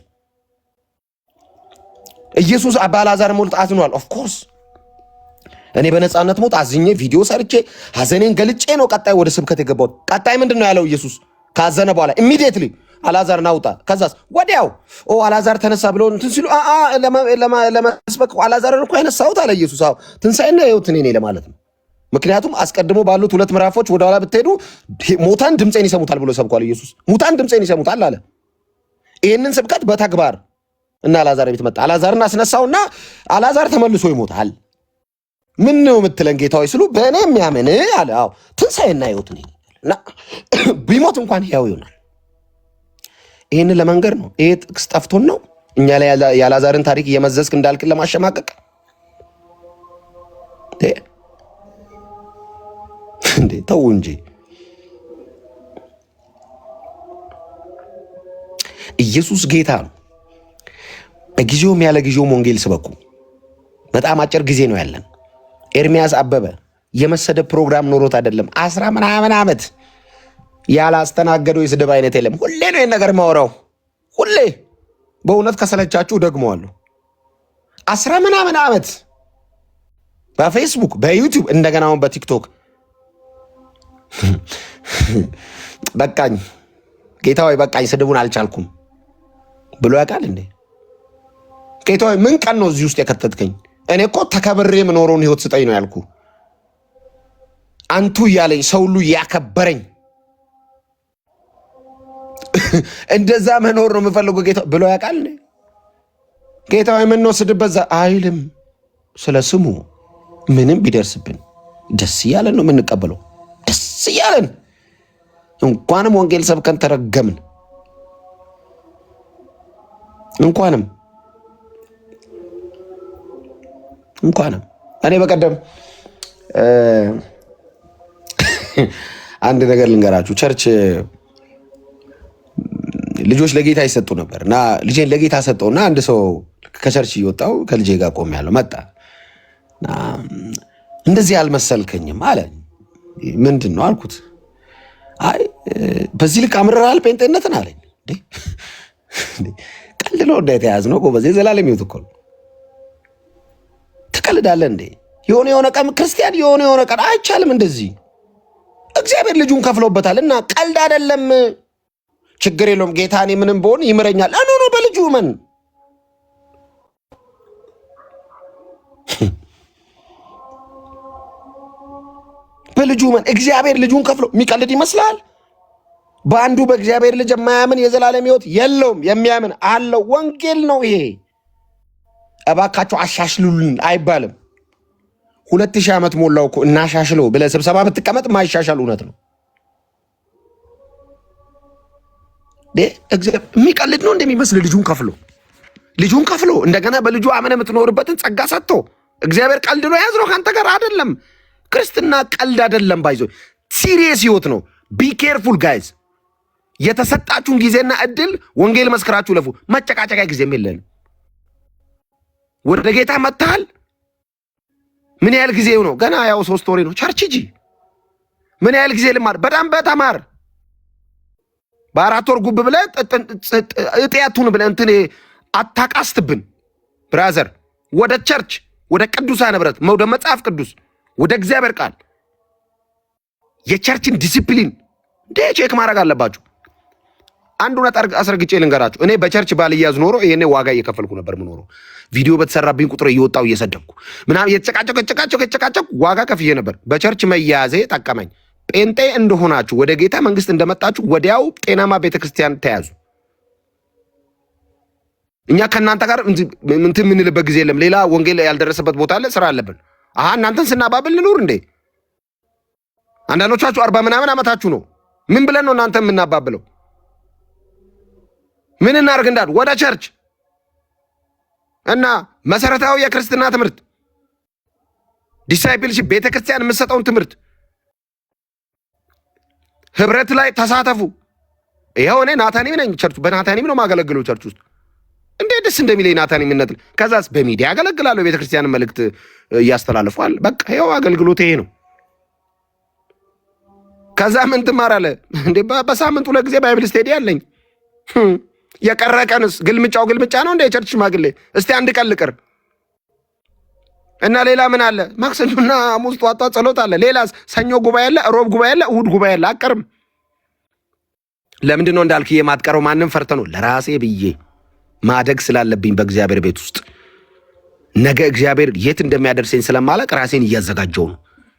ኢየሱስ በአልዓዛር ሞት አዝኗል። ኦፍኮርስ እኔ በነፃነት ሞት አዝኜ ቪዲዮ ሰርቼ ሐዘኔን ገልጬ ነው ቀጣይ ወደ ስብከት የገባሁት። ቀጣይ ምንድን ነው ያለው ኢየሱስ ካዘነ በኋላ? ኢሚዲየትሊ አልዓዛርን አውጣ። ከዛስ ወዲያው አልዓዛር ተነሳ ብለው እንትን ሲሉ ለመስበክ አልዓዛርን እኮ ያነሳሁት አለ ኢየሱስ። ትንሣኤና ሕይወት እኔ ነኝ ለማለት ነው። ምክንያቱም አስቀድሞ ባሉት 2 ምዕራፎች ወደ ኋላ ብትሄዱ ሙታን ድምፄን ይሰሙታል ብሎ ሰብኳል ኢየሱስ። ሙታን ድምፄን ይሰሙታል አለ። ይህንን ስብከት በተግባር እና አልዓዛር ቤት መጣ። አልዓዛርን አስነሳውና አልዓዛር ተመልሶ ይሞታል። ምን ነው የምትለን ጌታ ሆይ ስሉ በእኔ የሚያምን አለ። አዎ ትንሣኤና ሕይወት ነኝ እና ቢሞት እንኳን ሕያው ይሆናል። ይህንን ለመንገር ነው። ይሄ ጥቅስ ጠፍቶን ነው እኛ ላይ የአልዓዛርን ታሪክ እየመዘዝክ እንዳልክን ለማሸማቀቅ እንዴ? ተው እንጂ። ኢየሱስ ጌታ ነው። በጊዜውም ያለ ጊዜውም ወንጌል ስበኩ። በጣም አጭር ጊዜ ነው ያለን። ኤርሚያስ አበበ የመሰደብ ፕሮግራም ኖሮት አይደለም 10 ምናምን ዓመት ያላስተናገደው የስድብ አይነት የለም። ሁሌ ነው ይህን ነገር ማወራው። ሁሌ በእውነት ከሰለቻችሁ ደግመዋለሁ። 10 ምናምን ዓመት በፌስቡክ በዩቲዩብ እንደገና አሁን በቲክቶክ በቃኝ ጌታ ሆይ በቃኝ፣ ስድቡን አልቻልኩም ብሎ ያውቃል እንዴ? ጌታ ሆይ ምን ቀን ነው እዚህ ውስጥ የከተትከኝ? እኔ እኮ ተከብሬ የምኖረውን ህይወት ስጠኝ ነው ያልኩ። አንቱ እያለኝ ሰው ሁሉ እያከበረኝ እንደዛ መኖር ነው የምፈልገው ጌታ ብሎ ያውቃል እንዴ? ጌታ ሆይ የምንወስድበት አይልም። ስለ ስሙ ምንም ቢደርስብን ደስ እያለን ነው የምንቀበለው። ደስ እያለን እንኳንም ወንጌል ሰብከን ተረገምን። እንኳንም እኔ በቀደም አንድ ነገር ልንገራችሁ። ቸርች ልጆች ለጌታ ይሰጡ ነበር እና ልጄን ለጌታ ሰጠውና አንድ ሰው ከቸርች እየወጣው ከልጄ ጋር ቆሜያለሁ። መጣ እንደዚህ አልመሰልከኝም አለ። ምንድን ነው አልኩት። አይ በዚህ ልክ አምርራል ጴንጤነትን አለኝ። ቀልድ ነው እንዳይተያዝ ነው ጎበዝ፣ የዘላለም ሕይወት እኮ ነው። ትቀልዳለህ እንዴ? የሆነ ቀን ክርስቲያን የሆነ ቀን አይቻልም እንደዚህ። እግዚአብሔር ልጁን ከፍሎበታል እና ቀልድ አይደለም። ችግር የለውም ጌታ እኔ ምንም ብሆን ይምረኛል። ኖ በልጁ እመን። በልጁ እመን። እግዚአብሔር ልጁን ከፍሎ የሚቀልድ ይመስላል? በአንዱ በእግዚአብሔር ልጅ የማያምን የዘላለም ሕይወት የለውም፣ የሚያምን አለው። ወንጌል ነው ይሄ። እባካቸው አሻሽሉልን አይባልም። 2000 ዓመት ሞላው እኮ እናሻሽለው ብለህ ስብሰባ ብትቀመጥ ማይሻሻል እውነት ነው። የሚቀልድ ነው እንደሚመስል ልጁን ከፍሎ እንደገና በልጁ አመነ የምትኖርበትን ጸጋ ሰጥቶ እግዚአብሔር ቀልድ ነው ያዝ ነው ከአንተ ጋር አይደለም። ክርስትና ቀልድ አይደለም። ባይዞ ሲሪየስ ሕይወት ነው። ቢ ኬርፉል ጋይዝ። የተሰጣችሁን ጊዜና እድል ወንጌል መስክራችሁ ለፉ። መጨቃጨቂያ ጊዜም የለን። ወደ ጌታ መጥተሃል። ምን ያህል ጊዜው ነው? ገና ያው 3 ወሬ ነው። ቸርች ሂጂ። ምን ያህል ጊዜ ልማር? በጣም በተማር በ4 ወር ጉብ ብለህ እጥያቱን ብለህ እንትን አታቃስትብን ብራዘር። ወደ ቸርች፣ ወደ ቅዱሳን ህብረት፣ ወደ መጽሐፍ ቅዱስ፣ ወደ እግዚአብሔር ቃል የቸርችን ዲሲፕሊን ቼክ ማድረግ አለባችሁ። አንዱን አስረግጬ ልንገራችሁ። እኔ በቸርች ባልያዝ ኖሮ ይሄኔ ዋጋ እየከፈልኩ ነበር ምኖረው። ቪዲዮ በተሰራብኝ ቁጥር እየወጣው እየሰደብኩ ምናምን የተጨቃጨቅ ዋጋ ከፍዬ ነበር። በቸርች መያዜ ጠቀመኝ። ጴንጤ እንደሆናችሁ ወደ ጌታ መንግስት እንደመጣችሁ ወዲያው ጤናማ ቤተክርስቲያን ተያዙ። እኛ ከእናንተ ጋር እንትን የምንልበት ጊዜ የለም። ሌላ ወንጌል ያልደረሰበት ቦታ አለ፣ ስራ አለብን። እናንተን ስናባብል ልኑር እንዴ? አንዳንዶቻችሁ 40 ምናምን ዓመታችሁ ነው። ምን ብለን ነው እናንተ የምናባብለው? ምን እናርግ እንዳል ወደ ቸርች እና መሰረታዊ የክርስትና ትምህርት ዲሳይፕልሺፕ ቤተክርስቲያን የምትሰጠውን ትምህርት ህብረት ላይ ተሳተፉ። ይኸው እኔ ናታኒም ነኝ። ቸርች በናታኒም ነው ማገለግለው ቸርች ውስጥ እንዴት ደስ እንደሚለኝ ናታኒምነት። ከዛስ በሚዲያ ያገለግላለሁ፣ ቤተክርስቲያን መልእክት እያስተላልፏል። በቃ ይኸው አገልግሎት ይሄ ነው። ከዛ ምን ትማራለህ እንዴ? በሳምንት 2 ጊዜ ባይብል ስቴዲ አለኝ። የቀረ ቀንስ ግልምጫው ግልምጫ ነው እንደ የቸርች ሽማግሌ። እስቲ አንድ ቀን ልቅር እና ሌላ ምን አለ? ማክሰኞና ሐሙስ ጧት ጸሎት አለ። ሌላስ? ሰኞ ጉባኤ አለ፣ ሮብ ጉባኤ አለ፣ እሑድ ጉባኤ አለ። አቀርም ለምንድን ነው እንዳልክ የማትቀረው? ማንም ፈርተ ነው? ለራሴ ብዬ ማደግ ስላለብኝ በእግዚአብሔር ቤት ውስጥ ነገ እግዚአብሔር የት እንደሚያደርሰኝ ስለማላቅ ራሴን እያዘጋጀው ነው።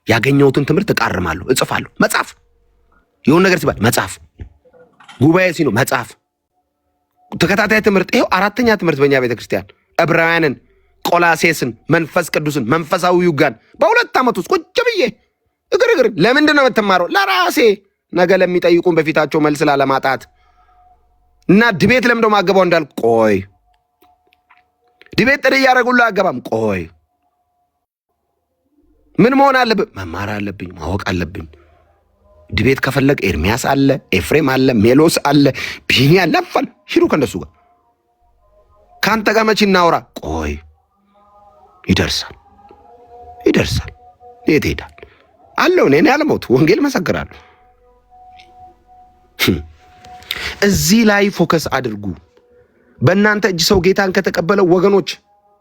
ያገኘሁትን ትምህርት እቃርማለሁ፣ እጽፋለሁ። መጽሐፍ የሆነ ነገር ሲባል መጽሐፍ፣ ጉባኤ ሲኖር መጽሐፍ፣ ተከታታይ ትምህርት። ይሄው 4ኛ ትምህርት በእኛ ቤተክርስቲያን ዕብራውያንን፣ ቆላሴስን፣ መንፈስ ቅዱስን፣ መንፈሳዊ ውጋን በ2 ዓመት ውስጥ ቁጭ ብዬ እግር ለምንድን ነው የምትማረው? ለራሴ ነገ ለሚጠይቁን በፊታቸው መልስ ላለማጣት እና ድቤት ለምደው ማገባው እንዳልኩ ቆይ ድቤት ጥሪ እያደረጉልህ አገባም ቆይ ምን መሆን አለብህ? መማር አለብኝ፣ ማወቅ አለብኝ። ድቤት ከፈለግ ኤርሚያስ አለ፣ ኤፍሬም አለ፣ ሜሎስ አለ፣ ቢኒ አለ። አፈል ሂዱ ከነሱ ጋር ካንተ ጋር መቼ እናውራ? ቆይ ይደርሳል። የት ሄዳል አለው። እኔ ያለሞት ወንጌል መሰክራለሁ። እዚህ ላይ ፎከስ አድርጉ። በእናንተ እጅ ሰው ጌታን ከተቀበለው ወገኖች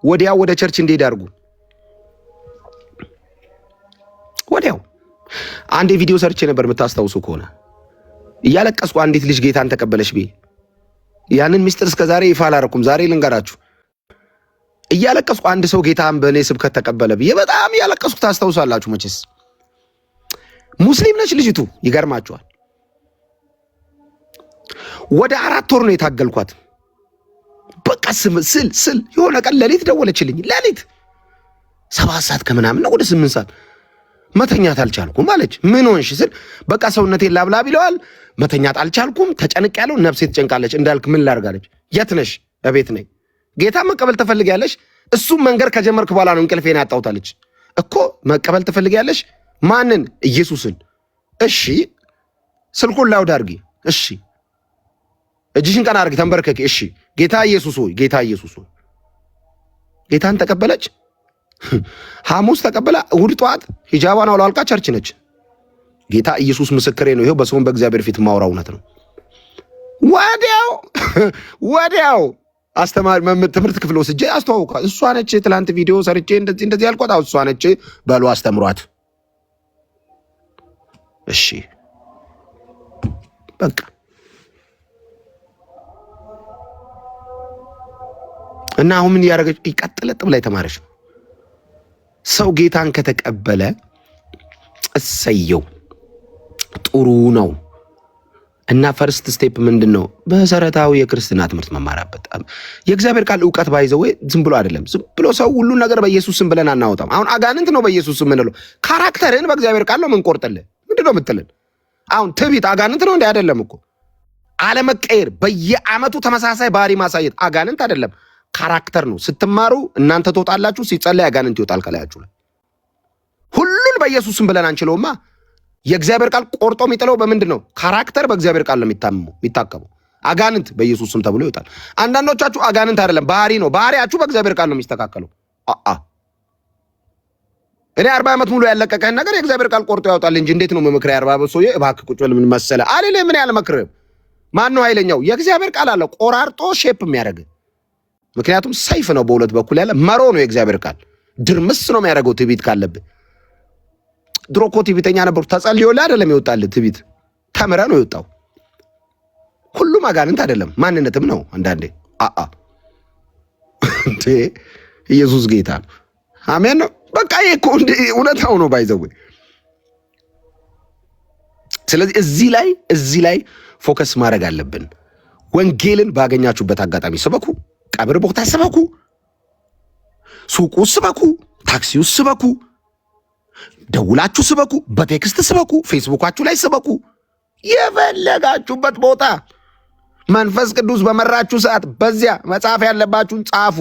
ወዲያው ወደ ቸርች እንዲሄድ አድርጉ። ወዲያው አንድ ቪዲዮ ሰርቼ ነበር የምታስታውሱ ከሆነ እያለቀስኩ አንዲት ልጅ ጌታን ተቀበለች ብዬ ያንን ሚስጥር እስከዛሬ ይፋ አላረኩም። ዛሬ ልንገራችሁ። እያለቀስኩ አንድ ሰው ጌታን በእኔ ስብከት ተቀበለ ብዬ በጣም እያለቀስኩ ታስታውሳላችሁ መቼስ። ሙስሊም ነች ልጅቱ። ይገርማችኋል። ወደ 4 ወር ነው የታገልኳት። በቃ ስል የሆነ ቀን ሌሊት ደወለችልኝ። ሌሊት 7 ሰዓት ከምናምን ነው ወደ 8 ሰዓት መተኛት አልቻልኩም አለች። ምን ሆንሽ ስል በቃ ሰውነቴን ላብላብ ይለዋል። መተኛት አልቻልኩም፣ ተጨንቅ ያለው ነፍሴ ትጨንቃለች። እንዳልክ ምን ላርጋለች? የት ነሽ? እቤት ነኝ። ጌታ መቀበል ትፈልጊያለሽ? እሱም መንገር ከጀመርክ በኋላ ነው እንቅልፌን ያጣሁታለች እኮ። መቀበል ትፈልጊያለሽ? ማንን? ኢየሱስን። እሺ ስልኩን ላውድ አድርጊ። እሺ እጅሽን ቀና አድርጊ፣ ተንበርከኪ። እሺ ጌታ ኢየሱስ ሆይ፣ ጌታ ኢየሱስ ሆይ። ጌታን ተቀበለች። ሐሙስ ተቀበላ። እሑድ ጠዋት ሂጃቧን አውልቃ ቸርች ነች። ጌታ ኢየሱስ ምስክሬ ነው። ይሄው በሰውን በእግዚአብሔር ፊት ማውራው እውነት ነው። ወዲያው አስተማሪ ትምህርት ክፍል ወስጄ አስተዋውቃት። እሷ ነች ትላንት ቪዲዮ ሰርቼ እንደዚህ ያልኳት እሷ ነች። በሉ አስተምሯት። እሺ በቃ እና አሁን ምን ያደረገች? ይቀጥለጥ ብላ የተማረች ነው። ሰው ጌታን ከተቀበለ እሰየው ጥሩ ነው። እና ፈርስት ስቴፕ ምንድን ነው? መሰረታዊ የክርስትና ትምህርት መማራበት። የእግዚአብሔር ቃል እውቀት ባይዘው ዝም ብሎ አይደለም። ዝም ብሎ ሰው ሁሉን ነገር በኢየሱስ ስም ብለን አናወጣም። አሁን አጋንንት ነው በኢየሱስ ስም ምንለው። ካራክተርን በእግዚአብሔር ቃል ነው ምንቆርጥልህ። ምንድነው የምትልን? አሁን ትዕቢት አጋንንት ነው እንዴ? አይደለም እኮ። አለመቀየር፣ በየአመቱ ተመሳሳይ ባህሪ ማሳየት አጋንንት አይደለም፣ ካራክተር ነው። ስትማሩ እናንተ ትወጣላችሁ፣ ሲጸለይ አጋንንት ይወጣል ከላያችሁ ላይ። ሁሉን በኢየሱስ ስም ብለን አንችለውማ። የእግዚአብሔር ቃል ቆርጦ የሚጥለው በምንድን ነው? ካራክተር በእግዚአብሔር ቃል ነው የሚታከመው። አጋንንት በኢየሱስ ስም ተብሎ ይወጣል። አንዳንዶቻችሁ አጋንንት አይደለም ባህሪ ነው። ባህሪያችሁ በእግዚአብሔር ቃል ነው የሚስተካከለው። እኔ 40 ዓመት ሙሉ ያለቀቀህን ነገር የእግዚአብሔር ቃል ቆርጦ ያወጣል እንጂ እንዴት ነው መምክር? 40 ዓመት ሰውዬ እባክህ ቁጭ በል ምን መሰለህ አልልህ። ምን ያልመክርህ? ማን ነው ኃይለኛው? የእግዚአብሔር ቃል አለ ቆራርጦ ሼፕ የሚያደርግ። ምክንያቱም ሰይፍ ነው በሁለት በኩል ያለ መሮ ነው የእግዚአብሔር ቃል። ድርምስ ነው የሚያደርገው ትዕቢት ካለብህ። ድሮ እኮ ትዕቢተኛ ነበሩ። ተጸልዮልህ አይደለም የወጣልህ ትዕቢት፣ ተምረህ ነው የወጣው። ሁሉም አጋንንት አይደለም፣ ማንነትም ነው አንዳንዴ። እንዴ ኢየሱስ ጌታ ነው። አሜን ነው። በቃ ይሄ እኮ እውነታው ነው ባይዘው። ስለዚህ እዚህ ላይ ፎከስ ማድረግ አለብን። ወንጌልን ባገኛችሁበት አጋጣሚ ስበኩ፣ ቀብር ቦታ ስበኩ፣ ሱቁ ስበኩ፣ ታክሲው ስበኩ፣ ደውላችሁ ስበኩ፣ በቴክስት ስበኩ፣ ፌስቡካችሁ ላይ ስበኩ። የፈለጋችሁበት ቦታ መንፈስ ቅዱስ በመራችሁ ሰዓት በዚያ መጻፍ ያለባችሁን ጻፉ፣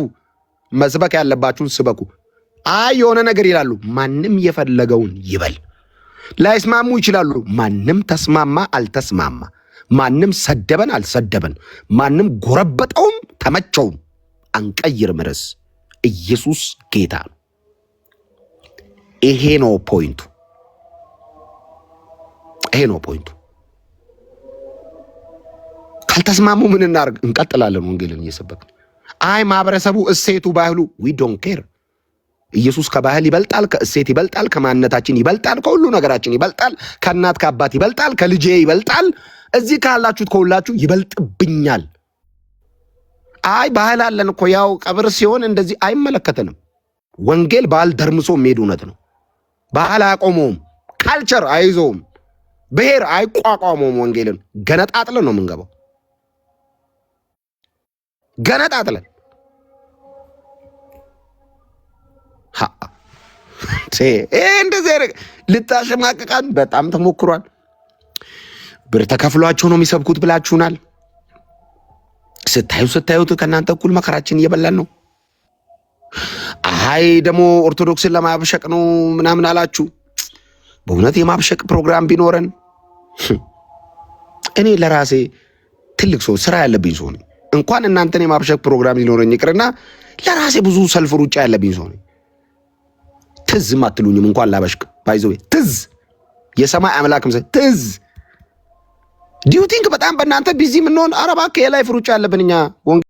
መስበክ ያለባችሁን ስበኩ። የሆነ ነገር ይላሉ፣ ማንም የፈለገውን ይበል። ላይስማሙ ይችላሉ። ማንም ተስማማ አልተስማማ፣ ማንም ሰደበን አልሰደበን፣ ማንም ጎረበጠውም ተመቸውም፣ አንቀይርም ርዕስ። ኢየሱስ ጌታ ነው። ይሄ ነው ፖይንቱ። ካልተስማሙ ምን እናርግ? እንቀጥላለን ወንጌልን እየሰበክን። ማህበረሰቡ፣ እሴቱ፣ ባህሉ ዊ ዶንት ኬር። ኢየሱስ ከባህል ይበልጣል፣ ከእሴት ይበልጣል፣ ከማንነታችን ይበልጣል፣ ከሁሉ ነገራችን ይበልጣል፣ ከእናት ከአባት ይበልጣል፣ ከልጄ ይበልጣል፣ እዚህ ካላችሁት ከሁላችሁ ይበልጥብኛል። ባህል አለን እኮ ያው ቀብር ሲሆን እንደዚህ አይመለከተንም። ወንጌል ባህል ደርምሶ የሚሄድ እውነት ነው። ባህል አያቆመውም፣ ካልቸር አይዞውም፣ ብሔር አይቋቋመውም። ወንጌልን ገነጣጥለን ነው የምንገባው። ገነጣጥለን እንደዚህ ልታሸማቅቃን በጣም ተሞክሯል። ብር ተከፍሏቸው ነው የሚሰብኩት ብላችሁናል። ስታዩት ከእናንተ እኩል መከራችን እየበላን ነው። አይ ደግሞ ኦርቶዶክስን ለማብሸቅ ነው ምናምን አላችሁ። በእውነት የማብሸቅ ፕሮግራም ቢኖረን እኔ ለራሴ ትልቅ ሰው ስራ ያለብኝ ሰው ነኝ። እንኳን እናንተን የማብሸቅ ፕሮግራም ሊኖረኝ ይቅርና ለራሴ ብዙ ሰልፍ ሩጫ ያለብኝ ሰው ነኝ። ትዝም አትሉኝም እንኳን ላበሽቅ ባይዘው ትዝ የሰማይ አምላክም ትዝ ዲዩ ቲንክ በጣም በእናንተ ቢዚ ምንሆን አረባከ የላይፍ ሩጫ ያለብን እኛ